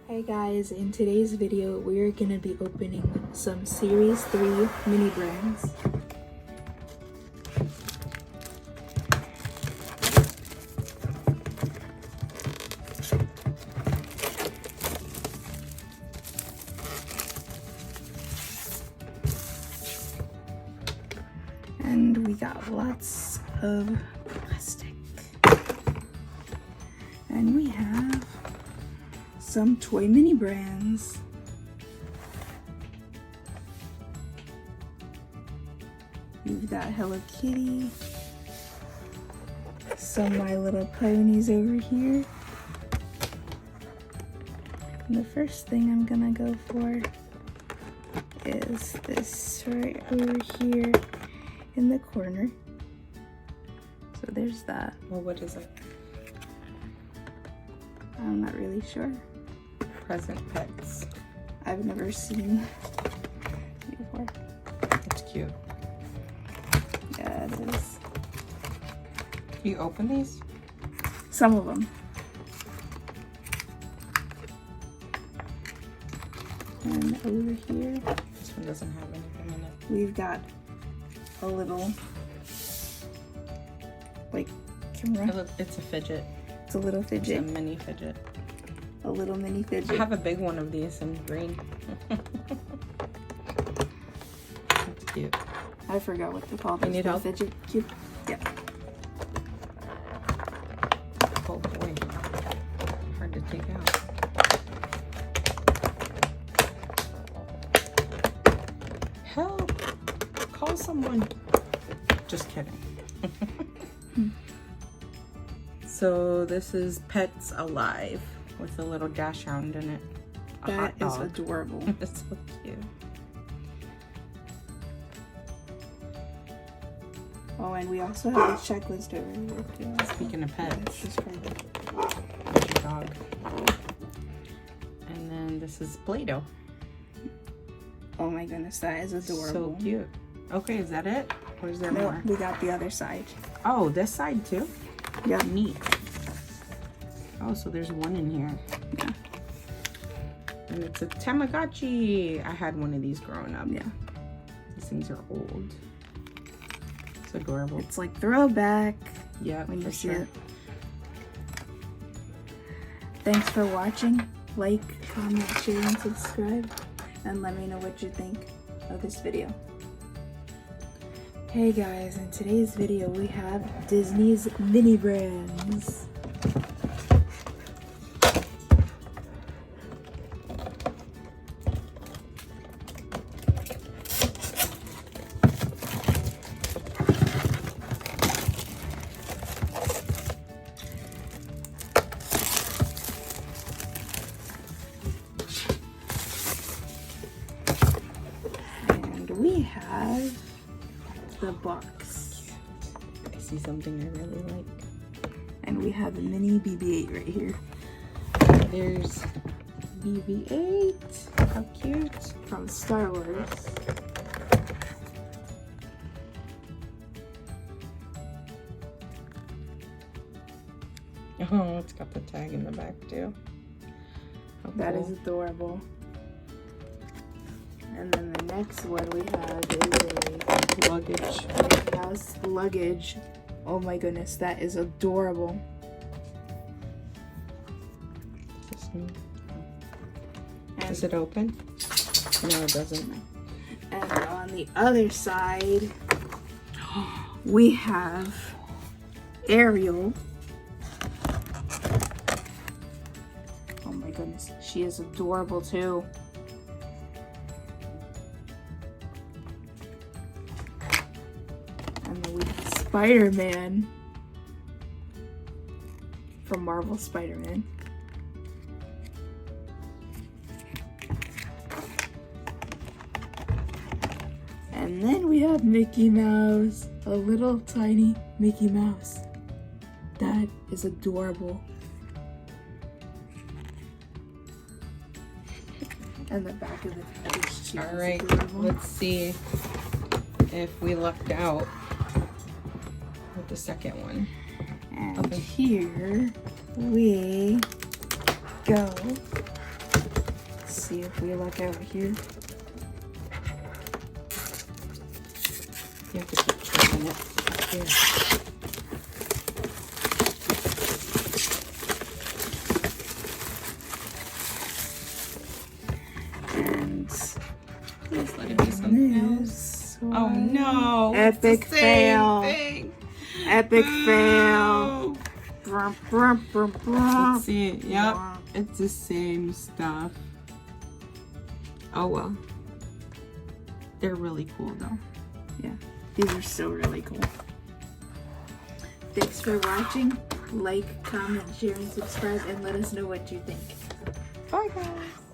Hey guys, in today's video we're gonna be opening some Series 3 mini brands. And we got lots of plastic. And we have some toy mini brands. We've got Hello Kitty, some My Little Ponies over here. And the first thing I'm gonna go for is this right over here in the corner. So there's that. Well, what is it? I'm not really sure. Present Pets. I've never seen it before. It's cute. Yeah, it is. Do you open these? Some of them. And over here, This one doesn't have anything in it. we've got a little, like, camera. It's a fidget. It's a little It's fidget. a mini fidget. A little mini I fidget. have a big one of these in green. It's cute. I forgot what they call You this. need the help? Fidget cube. Yeah. Oh boy. Hard to take out. Help! Call someone. Just kidding. So this is Pets Alive with a little dash hound in it. A That hot is dog. adorable. It's so cute. Oh, and we also have a checklist over here too. Speaking of pets, Let's describe it. there's your dog. And then this is Play-Doh. Oh my goodness, that is adorable. So cute. Okay, is that it? Or is there No, more? we got the other side. Oh, this side too? Yeah. Neat. Oh, so there's one in here. Yeah. And it's a Tamagotchi. I had one of these growing up. Yeah. These things are old. It's adorable. It's like throwback Yeah, when you for see sure. it. Thanks for watching. Like, comment, share, and subscribe. And let me know what you think of this video. Hey guys, in today's video we have Disney's mini brands. And we have the box. I see something I really like. And we have a mini BB-8 right here. There's BB-8. How cute. From Star Wars. Oh, it's got the tag in the back too. How That cool. is adorable. And then the next one we have is luggage. a house luggage. Oh my goodness, that is adorable. Does it open? No, it doesn't. And on the other side, we have Ariel. Oh my goodness, she is adorable too. And then we have Spider-Man from Marvel Spider-Man. And then we have Mickey Mouse, a little tiny Mickey Mouse. That is adorable. And the back of the package too. All is right, adorable. let's see if we lucked out with the second one. And Okay. here we go see if we look out here. You have to keep turning it. Yeah. And Please let it be something else. Oh no! Epic it's the same fail. thing. Epic Boo. fail. Brum, brum, brum, brum. Let's see. Yep, it's the same stuff. Oh well. They're really cool though. Yeah, these are still really cool. Thanks for watching. Like, comment, share, and subscribe, and let us know what you think. Bye guys.